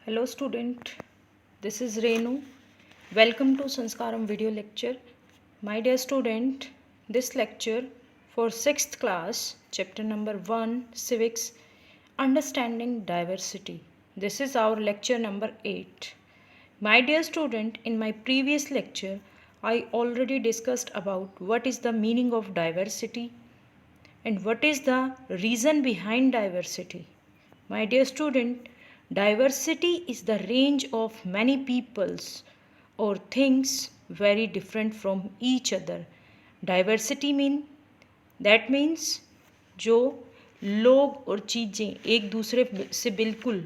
Hello student, this is Renu. Welcome to Sanskaram video lecture. My dear student, this lecture for 6th class, chapter number 1, Civics, Understanding Diversity. This is our lecture number 8. My dear student, in my previous lecture, I already discussed about what is the meaning of diversity and what is the reason behind diversity. My dear student, diversity is the range of many peoples or things very different from each other. Diversity means जो लोग और चीज़ें एक दूसरे से बिल्कुल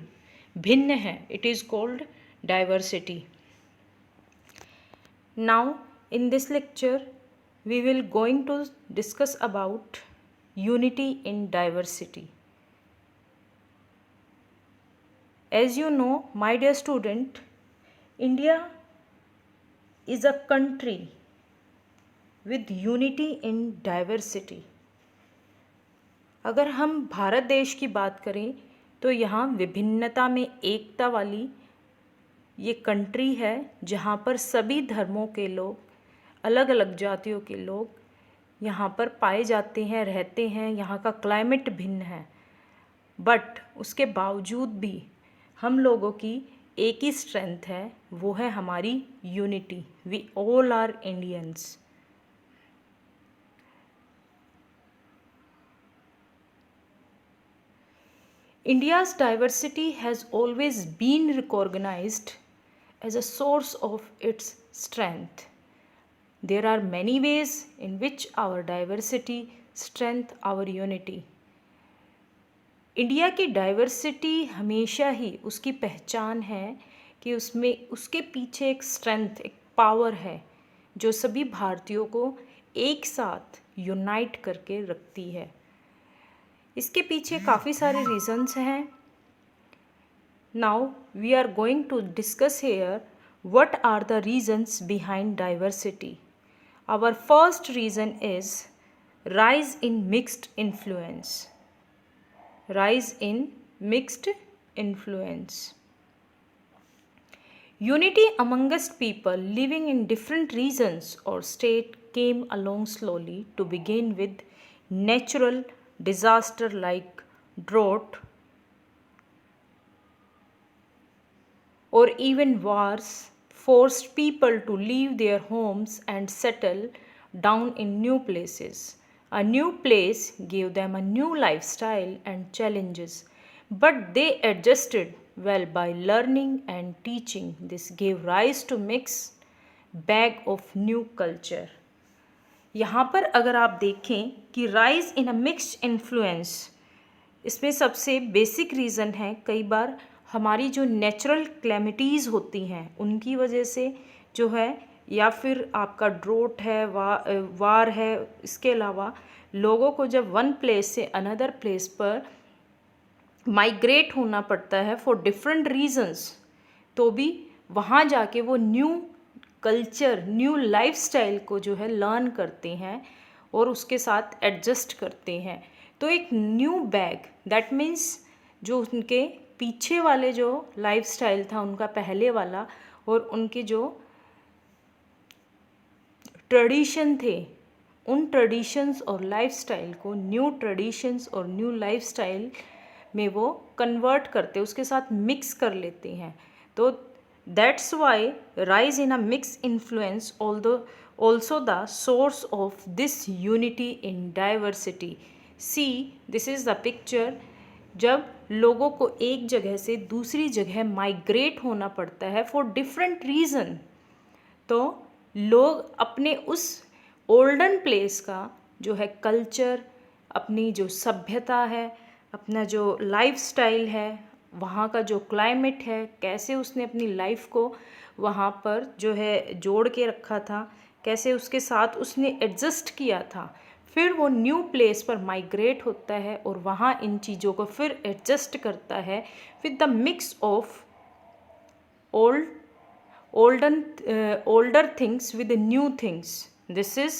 भिन्न हैं. It is called diversity. Now in this lecture we will going to discuss about unity in diversity. As you know, my dear student, India is a country with unity in diversity. अगर हम भारत देश की बात करें तो यहाँ विभिन्नता में एकता वाली ये कंट्री है जहाँ पर सभी धर्मों के लोग, अलग अलग जातियों के लोग यहाँ पर पाए जाते हैं, रहते हैं. यहाँ का क्लाइमेट भिन्न है, बट उसके बावजूद भी हम लोगों की एक ही स्ट्रेंथ है, वो है हमारी unity. We all are Indians. India's diversity has always been recognized as a source of its strength. There are many ways in which our diversity strengthens our unity. India की डाइवर्सिटी हमेशा ही उसकी पहचान है कि उसमें उसके पीछे एक स्ट्रेंथ, एक पावर है जो सभी भारतीयों को एक साथ यूनाइट करके रखती है. इसके पीछे काफ़ी सारे रीजंस हैं. Now we are going to discuss here what are the reasons behind diversity. Our first reason is rise in mixed influence. Rise in mixed influence. Unity amongst people living in different regions or state came along slowly to begin with. Natural disaster like drought or even wars forced people to leave their homes and settle down in new places. A new place gave them a new lifestyle and challenges, but they adjusted well by learning and teaching. This gave rise to mixed bag of new culture. यहाँ पर अगर आप देखें कि rise in a mixed influence, इसमें सबसे basic reason है कई बार हमारी जो नेचुरल क्लैमिटीज़ होती हैं उनकी वजह से जो है, या फिर आपका ड्रोट है, वार है. इसके अलावा लोगों को जब वन प्लेस से अनदर प्लेस पर माइग्रेट होना पड़ता है फॉर डिफरेंट रीजंस, तो भी वहाँ जाके वो न्यू कल्चर, न्यू लाइफस्टाइल को जो है लर्न करते हैं और उसके साथ एडजस्ट करते हैं. तो एक न्यू बैग, दैट मीन्स जो उनके पीछे वाले जो लाइफस्टाइल था उनका पहले वाला और उनके जो ट्रेडिशन थे, उन ट्रेडिशंस और लाइफस्टाइल को न्यू ट्रेडिशंस और न्यू लाइफस्टाइल में वो कन्वर्ट करते, उसके साथ मिक्स कर लेते हैं. तो that's why rise in a mix influence also the source of this unity in diversity. See this is the picture. जब लोगों को एक जगह से दूसरी जगह माइग्रेट होना पड़ता है फॉर डिफरेंट रीज़न, तो लोग अपने उस ओल्डन प्लेस का जो है कल्चर, अपनी जो सभ्यता है, अपना जो लाइफस्टाइल है, वहाँ का जो क्लाइमेट है, कैसे उसने अपनी लाइफ को वहाँ पर जो है जोड़ के रखा था, कैसे उसके साथ उसने एडजस्ट किया था, फिर वो न्यू प्लेस पर माइग्रेट होता है और वहाँ इन चीज़ों को फिर एडजस्ट करता है with the mix of older things with the new things. This is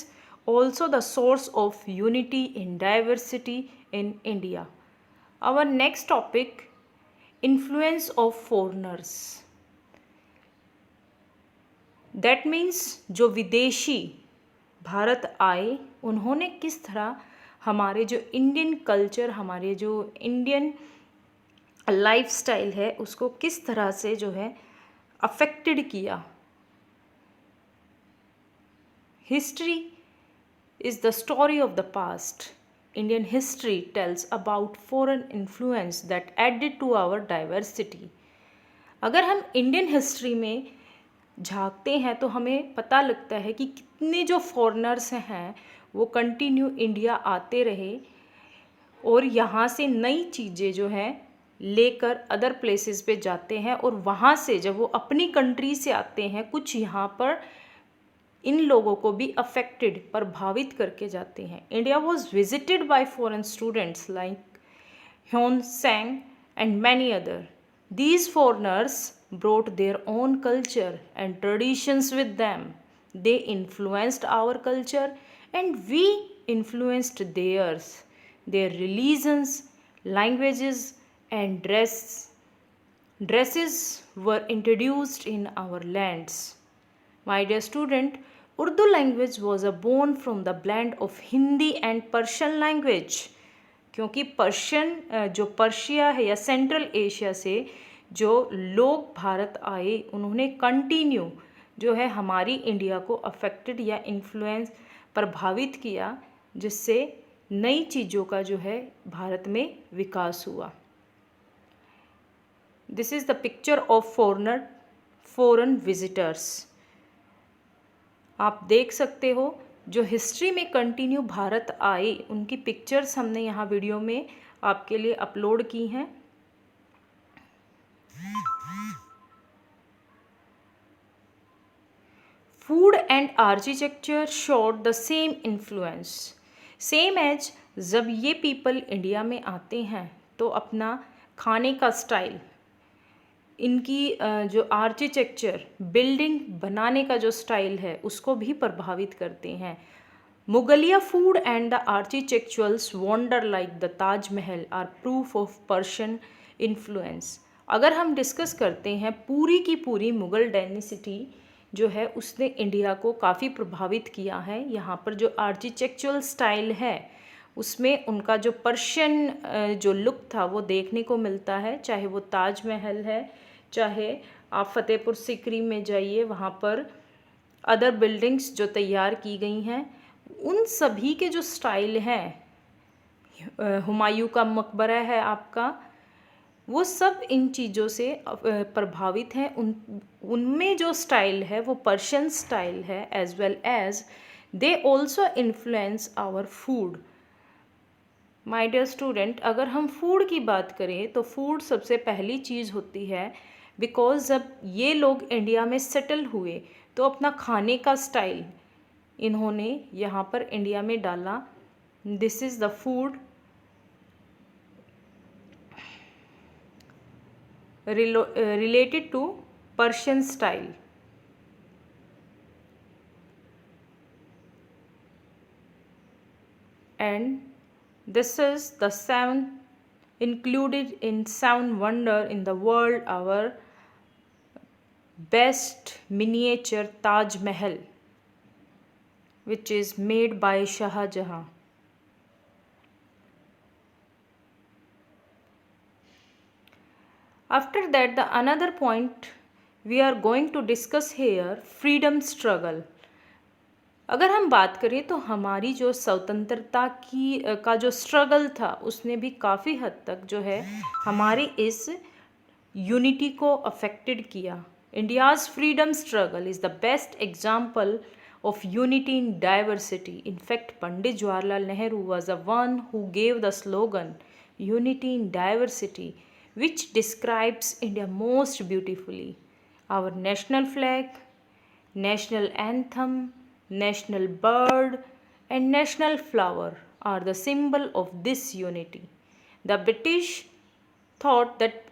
also the source of unity in diversity in India. Our next topic, influence of foreigners. That means जो विदेशी भारत आए उन्होंने किस तरह हमारे जो इंडियन कल्चर, हमारे जो इंडियन लाइफस्टाइल है उसको किस तरह से जो है अफेक्टेड किया. History is the story of the past. Indian history tells about foreign influence that added to our diversity. अगर हम इंडियन हिस्ट्री में झांकते हैं तो हमें पता लगता है कि कितने जो फॉरेनर्स हैं वो कंटिन्यू इंडिया आते रहे और यहाँ से नई चीज़ें जो हैं लेकर अदर प्लेसेस पे जाते हैं और वहाँ से जब वो अपनी कंट्री से आते हैं कुछ यहाँ पर इन लोगों को भी अफेक्टेड, प्रभावित करके जाते हैं. India was visited by foreign students like Hiuen Tsang and many other. These foreigners brought their own culture and traditions with them. They influenced our culture and we influenced theirs. Their religions, languages and dresses were introduced in our lands. My dear student, Urdu language was born from the blend of Hindi and Persian language. क्योंकि Persian जो Persia है या central Asia से जो लोग भारत आए उन्होंने continue जो है हमारी इंडिया को अफेक्टेड या इन्फ्लुएंस प्रभावित किया जिससे नई चीज़ों का जो है भारत में विकास हुआ. This is the picture of foreign visitors. आप देख सकते हो जो हिस्ट्री में कंटिन्यू भारत आए उनकी पिक्चर्स हमने यहाँ वीडियो में आपके लिए अपलोड की हैं. Food and architecture showed the same influence. Same as जब ये पीपल इंडिया में आते हैं तो अपना खाने का स्टाइल, इनकी जो आर्किटेक्चर, बिल्डिंग बनाने का जो स्टाइल है उसको भी प्रभावित करते हैं. मुगलिया food and the architecturals wonder like the Taj Mahal are proof of Persian influence. अगर हम डिस्कस करते हैं पूरी की पूरी मुग़ल डायनेसिटी जो है उसने इंडिया को काफ़ी प्रभावित किया है. यहाँ पर जो आर्किटेक्चुरल स्टाइल है उसमें उनका जो पर्शियन जो लुक था वो देखने को मिलता है. चाहे वो ताजमहल है, चाहे आप फतेहपुर सीकरी में जाइए वहाँ पर अदर बिल्डिंग्स जो तैयार की गई हैं उन सभी के जो स्टाइल हैं, हुमायूं का मकबरा है आपका, वो सब इन चीज़ों से प्रभावित हैं. उनमें जो स्टाइल है वो पर्शियन स्टाइल है as well as they also influence our food. My dear student, अगर हम फूड की बात करें तो फूड सबसे पहली चीज़ होती है बिकॉज जब ये लोग इंडिया में सेटल हुए तो अपना खाने का स्टाइल इन्होंने यहाँ पर इंडिया में डाला. This is the food related to Persian style. And this is the seventh included in seven wonder in the world, our best miniature Taj Mahal, which is made by Shah Jahan. After that, the another point we are going to discuss here, freedom struggle. अगर हम बात करें तो हमारी जो स्वतंत्रता की का जो स्ट्रगल था उसने भी काफ़ी हद तक जो है हमारी इस यूनिटी को अफेक्टेड किया. India's freedom struggle is the best example of unity in diversity. In fact, Pandit Jawaharlal Nehru was the one who gave the slogan unity in diversity, which describes India most beautifully. Our national flag, national anthem, national bird and national flower are the symbol of this unity. The British thought that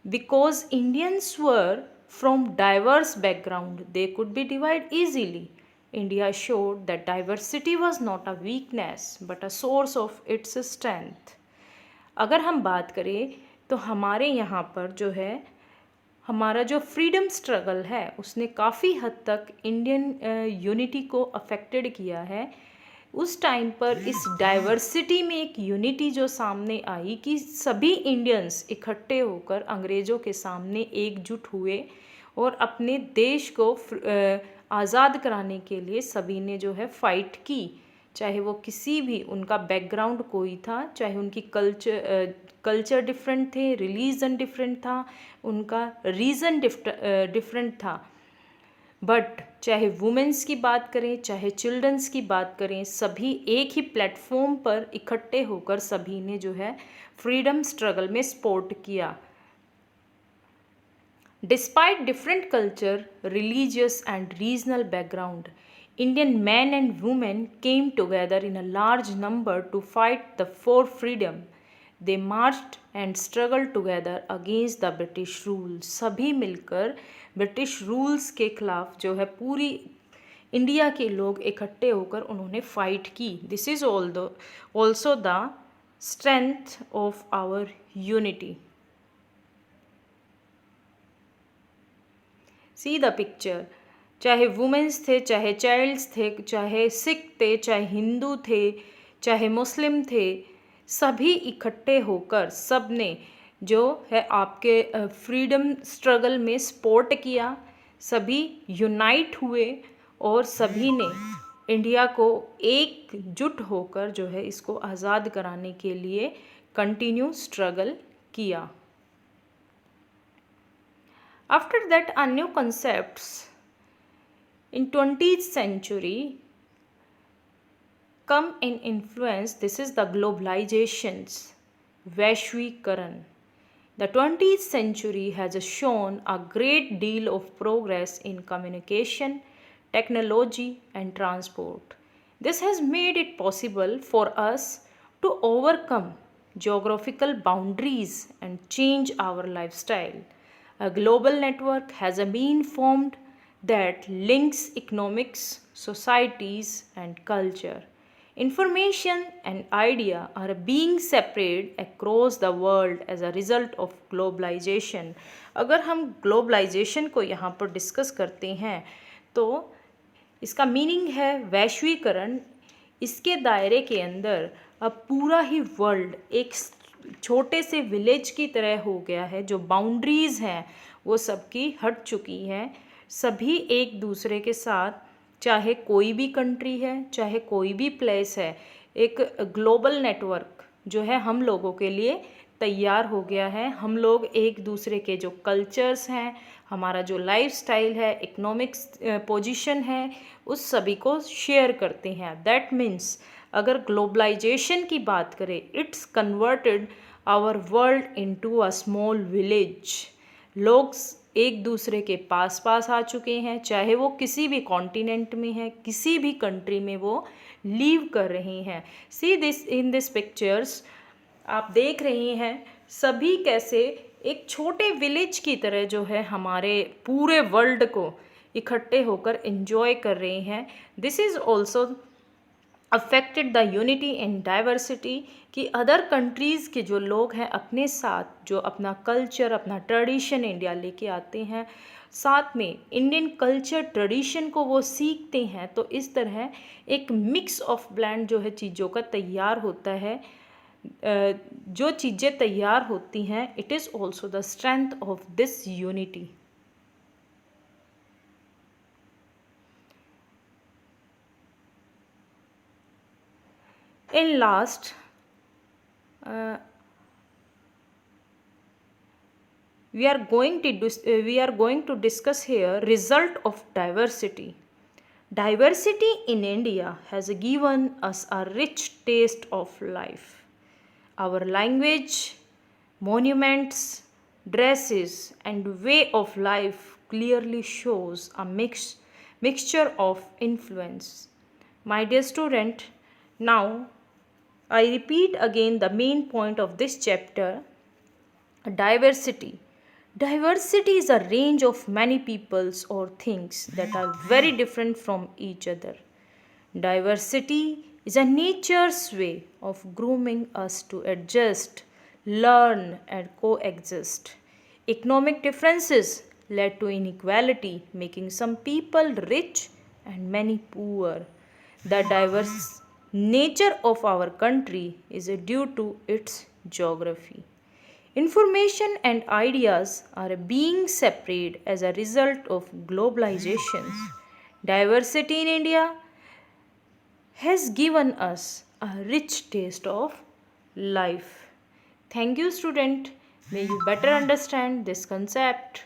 because Indians were from diverse background, they could be divided easily. India showed that diversity was not a weakness but a source of its strength. अगर हम बात करें तो हमारे यहाँ पर जो है हमारा जो फ्रीडम स्ट्रगल है उसने काफ़ी हद तक इंडियन यूनिटी को अफेक्टेड किया है। उस टाइम पर इस डाइवर्सिटी में एक यूनिटी जो सामने आई कि सभी इंडियंस इकट्ठे होकर अंग्रेज़ों के सामने एकजुट हुए और अपने देश को आज़ाद कराने के लिए सभी ने जो है फ़ाइट की, चाहे वो किसी भी उनका बैकग्राउंड कोई था, चाहे उनकी कल्चर डिफरेंट थे, रिलीजन डिफरेंट था, उनका रीज़न डिफरेंट था, बट चाहे वुमेंस की बात करें चाहे चिल्ड्रंस की बात करें, सभी एक ही प्लेटफॉर्म पर इकट्ठे होकर सभी ने जो है फ्रीडम स्ट्रगल में सपोर्ट किया। Despite different culture, religious and regional background, Indian men and women came together in a large number to fight for freedom. They marched and struggled together against the British rule. सभी मिलकर British rules के खिलाफ जो है पूरी India के लोग इकट्ठे होकर उन्होंने फाइट की। This is also the strength of our unity. See the picture, चाहे वुमेंस थे, चाहे चाइल्ड्स थे, चाहे सिख थे, चाहे हिंदू थे, चाहे मुस्लिम थे, सभी इकट्ठे होकर सब ने जो है आपके फ्रीडम स्ट्रगल में सपोर्ट किया, सभी यूनाइट हुए और सभी ने इंडिया को एकजुट होकर जो है इसको आज़ाद कराने के लिए कंटिन्यू स्ट्रगल किया। After that, a new concepts in 20th century come in influence. This is the globalizations, Vaishwikaran. The 20th century has shown a great deal of progress in communication, technology and transport. This has made it possible for us to overcome geographical boundaries and change our lifestyle. A global network has been formed that links economics, societies, and culture. Information and idea are being spread across the world as a result of globalization. अगर हम globalization को यहाँ पर discuss करते हैं तो इसका meaning है वैश्वीकरण। इसके दायरे के अंदर अब पूरा ही वर्ल्ड एक छोटे से विलेज की तरह हो गया है। जो बाउंड्रीज़ हैं वो सबकी हट चुकी हैं। सभी एक दूसरे के साथ, चाहे कोई भी कंट्री है चाहे कोई भी प्लेस है, एक ग्लोबल नेटवर्क जो है हम लोगों के लिए तैयार हो गया है। हम लोग एक दूसरे के जो कल्चर्स हैं, हमारा जो लाइफस्टाइल है, इकोनॉमिक्स पोजीशन है, उस सभी को शेयर करते हैं। दैट मीन्स अगर ग्लोबलाइजेशन की बात करें, it's converted our world into a small village. लोग एक दूसरे के पास पास आ चुके हैं, चाहे वो किसी भी कॉन्टिनेंट में है, किसी भी कंट्री में वो लीव कर रहे हैं। See this in this pictures, आप देख रहे हैं सभी कैसे एक छोटे विलेज की तरह जो है हमारे पूरे वर्ल्ड को इकट्ठे होकर एंजॉय कर रहे हैं। This is also affected the unity and diversity कि अदर कंट्रीज़ के जो लोग हैं अपने साथ जो अपना कल्चर, अपना ट्रेडिशन इंडिया लेके आते हैं, साथ में इंडियन कल्चर ट्रेडिशन को वो सीखते हैं। तो इस तरह एक मिक्स ऑफ ब्लेंड जो है चीज़ों का तैयार होता है। जो चीज़ें तैयार होती हैं, it is also the strength of this unity. In last, we are going to discuss here result of diversity. Diversity in India has given us a rich taste of life. Our language, monuments, dresses, and way of life clearly shows a mixture of influence. My dear student, now I repeat again the main point of this chapter, diversity. Diversity is a range of many peoples or things that are very different from each other. Diversity is a nature's way of grooming us to adjust learn, and coexist. Economic differences led to inequality, making some people rich and many poor. The diverse nature of our country is due to its geography. Information and ideas are being separated as a result of globalization. Diversity in India has given us a rich taste of life. Thank you, student. May you better understand this concept.